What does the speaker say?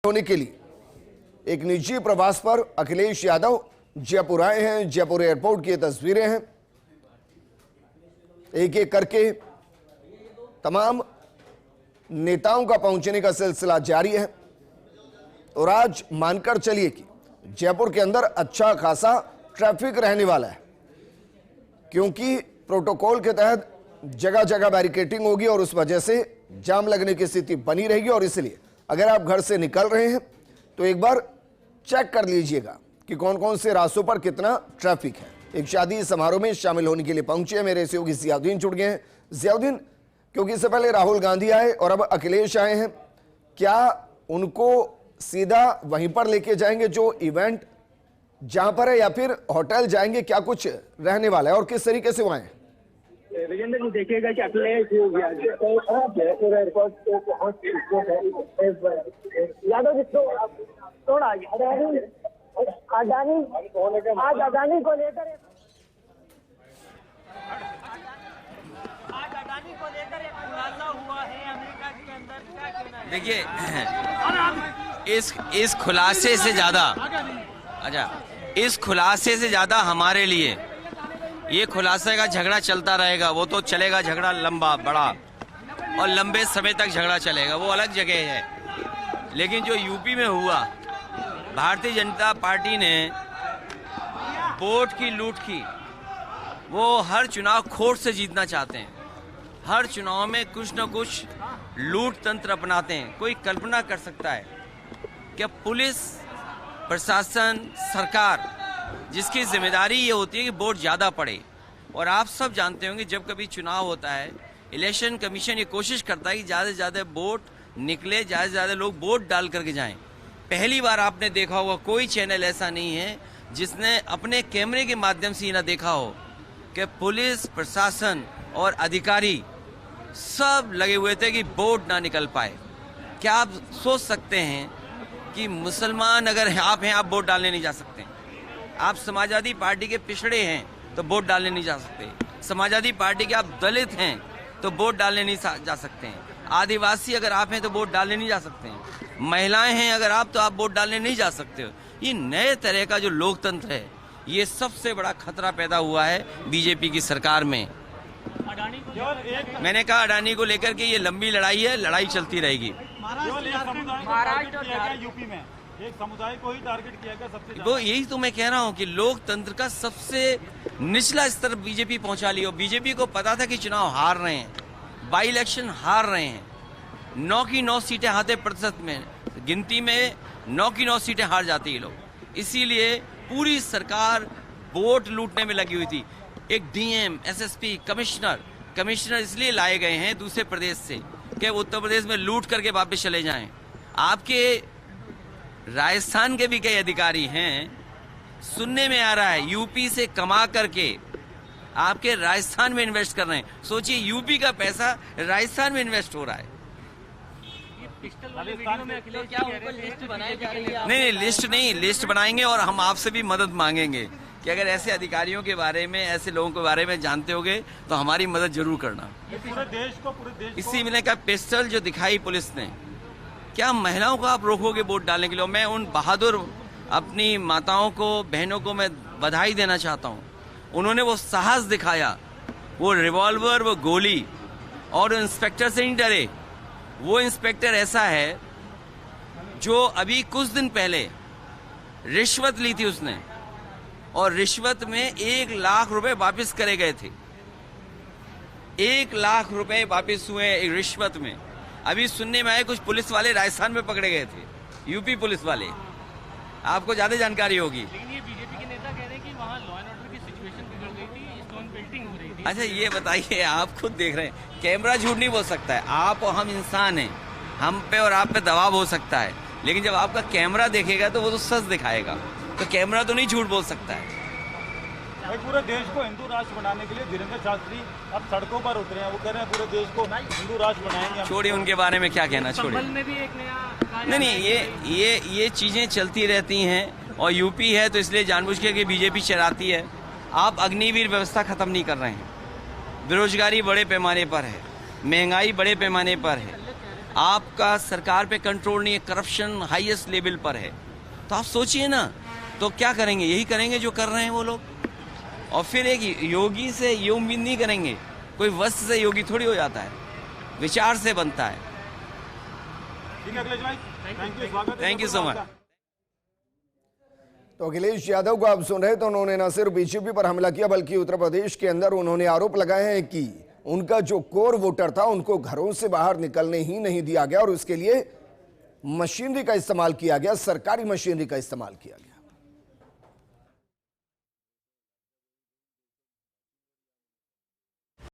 होने के लिए एक निजी प्रवास पर अखिलेश यादव जयपुर आए हैं। जयपुर एयरपोर्ट की ये तस्वीरें हैं। एक एक करके तमाम नेताओं का पहुंचने का सिलसिला जारी है और आज मानकर चलिए कि जयपुर के अंदर अच्छा खासा ट्रैफिक रहने वाला है, क्योंकि प्रोटोकॉल के तहत जगह जगह बैरिकेडिंग होगी और उस वजह से जाम लगने की स्थिति बनी रहेगी। और इसलिए अगर आप घर से निकल रहे हैं तो एक बार चेक कर लीजिएगा कि कौन कौन से रास्तों पर कितना ट्रैफिक है। एक शादी समारोह में शामिल होने के लिए पहुंचे हैं मेरे सहयोगी जियाउद्दीन जुड़ गए हैं। जियाउद्दीन, क्योंकि इससे पहले राहुल गांधी आए और अब अखिलेश आए हैं, क्या उनको सीधा वहीं पर लेके जाएंगे जो इवेंट जहां पर है, या फिर होटल जाएंगे? क्या कुछ रहने वाला है और किस तरीके से वहां है? विजेंद्र जी देखिएगा कि अखिलेश जयपुर एयरपोर्ट पे पहुंच यादव जी थोड़ा अडानी आज अडानी को लेकर एक खुलासा हुआ है अमेरिका के अंदर, क्या कहना है? देखिए, इस खुलासे से ज्यादा हमारे लिए ये खुलासे का झगड़ा चलता रहेगा। वो तो चलेगा झगड़ा लंबा बड़ा और लंबे समय तक झगड़ा चलेगा, वो अलग जगह है। लेकिन जो यूपी में हुआ, भारतीय जनता पार्टी ने वोट की लूट की। वो हर चुनाव खोट से जीतना चाहते हैं, हर चुनाव में कुछ न कुछ लूट तंत्र अपनाते हैं। कोई कल्पना कर सकता है कि पुलिस प्रशासन सरकार जिसकी जिम्मेदारी ये होती है कि वोट ज़्यादा पड़े, और आप सब जानते होंगे जब कभी चुनाव होता है इलेक्शन कमीशन ये कोशिश करता है कि ज़्यादा से ज़्यादा वोट निकले, ज़्यादा से ज़्यादा लोग वोट डाल करके जाएं। पहली बार आपने देखा होगा, कोई चैनल ऐसा नहीं है जिसने अपने कैमरे के माध्यम से ये ना देखा हो कि पुलिस प्रशासन और अधिकारी सब लगे हुए थे कि वोट ना निकल पाए। क्या आप सोच सकते हैं कि मुसलमान अगर आप हैं, आप वोट डालने नहीं जा सकते? आप समाजवादी पार्टी के पिछड़े हैं तो वोट डालने नहीं जा सकते। समाजवादी पार्टी के आप दलित हैं तो वोट डालने नहीं जा सकते हैं। आदिवासी अगर आप हैं तो वोट डालने नहीं जा सकते हैं। महिलाएं हैं अगर आप, तो आप वोट डालने नहीं जा सकते हो। ये नए तरह का जो लोकतंत्र है, ये सबसे बड़ा खतरा पैदा हुआ है बीजेपी की सरकार में। मैंने कहा अडानी को लेकर के ये लंबी लड़ाई है, लड़ाई चलती रहेगी। यूपी में एक समुदाय को ही टारगेट किया गया सबसे। वो यही तो मैं कह रहा हूँ कि लोकतंत्र का सबसे निचला स्तर बीजेपी पहुंचा लिया। बीजेपी को पता था कि चुनाव हार रहे हैं, बाई इलेक्शन हार रहे हैं। 9 की 9 सीटें हाथे प्रतिशत में गिनती में 9 की 9 सीटें हार जाती है लोग। इसीलिए पूरी सरकार वोट लूटने में लगी हुई थी। एक डीएम, एसएसपी, कमिश्नर इसलिए लाए गए हैं दूसरे प्रदेश से कि उत्तर प्रदेश में लूट करके वापस चले जाएं। आपके राजस्थान के भी कई अधिकारी हैं, सुनने में आ रहा है यूपी से कमा करके आपके राजस्थान में इन्वेस्ट कर रहे हैं। सोचिए, यूपी का पैसा राजस्थान में इन्वेस्ट हो रहा है। नहीं, लिस्ट बनाएंगे और हम आपसे भी मदद मांगेंगे कि अगर ऐसे अधिकारियों के बारे में, ऐसे लोगों के बारे में जानते होगे तो हमारी मदद जरूर करना। पूरे देश इसी में का पिस्टल जो दिखाई पुलिस ने, क्या महिलाओं को आप रोकोगे वोट डालने के लिए? मैं उन बहादुर अपनी माताओं को, बहनों को मैं बधाई देना चाहता हूं। उन्होंने वो साहस दिखाया, वो रिवॉल्वर, वो गोली, और इंस्पेक्टर से नहीं डरे। वो इंस्पेक्टर ऐसा है जो अभी कुछ दिन पहले रिश्वत ली थी उसने, और रिश्वत में 1 लाख रुपए वापस करे गए थे। 1 लाख रुपए वापस हुए रिश्वत में। अभी सुनने में आए कुछ पुलिस वाले राजस्थान में पकड़े गए थे, यूपी पुलिस वाले। आपको ज्यादा जानकारी होगी। लेकिन ये बीजेपी के नेता कह रहे हैं कि वहाँ लॉ एंड ऑर्डर की सिचुएशन बिगड़ गई थी, स्टोन पेल्टिंग हो रही थी। अच्छा, ये बताइए, आप खुद देख रहे हैं, कैमरा झूठ नहीं बोल सकता है। आप और हम इंसान हैं, हम पे और आप पे दबाव हो सकता है, लेकिन जब आपका कैमरा देखेगा तो वो तो सच दिखाएगा। तो कैमरा तो नहीं झूठ बोल सकता है। पूरे देश को हिंदू राष्ट्र बनाने के लिए धीरेन्द्र शास्त्री अब सड़कों पर उतरे हैं। वो कह रहे हैं पूरे देश को हिंदू राष्ट्र बनाएंगे। छोड़िए उनके बारे में क्या कहना, छोड़िए। नहीं, ये चीजें चलती रहती हैं, और यूपी है तो इसलिए जानबूझ के बीजेपी चलाती है। आप अग्निवीर व्यवस्था खत्म नहीं कर रहे हैं। बेरोजगारी बड़े पैमाने पर है, महंगाई बड़े पैमाने पर है। आपका सरकार पे कंट्रोल नहीं है, करप्शन हाईएस्ट लेवल पर है, तो आप सोचिए ना, तो क्या करेंगे? यही करेंगे जो कर रहे हैं वो लोग। और फिर एक योगी से ये उम्मीद नहीं करेंगे, कोई वस्त्र से योगी थोड़ी हो जाता है, विचार से बनता है। ठीक है अखिलेश भाई, थैंक यू, स्वागत है। Thank you so much. तो अखिलेश यादव को आप सुन रहे, तो उन्होंने न सिर्फ बीजेपी पर हमला किया बल्कि उत्तर प्रदेश के अंदर उन्होंने आरोप लगाए हैं कि उनका जो कोर वोटर था उनको घरों से बाहर निकलने ही नहीं दिया गया और उसके लिए मशीनरी का इस्तेमाल किया गया, सरकारी मशीनरी का इस्तेमाल किया गया।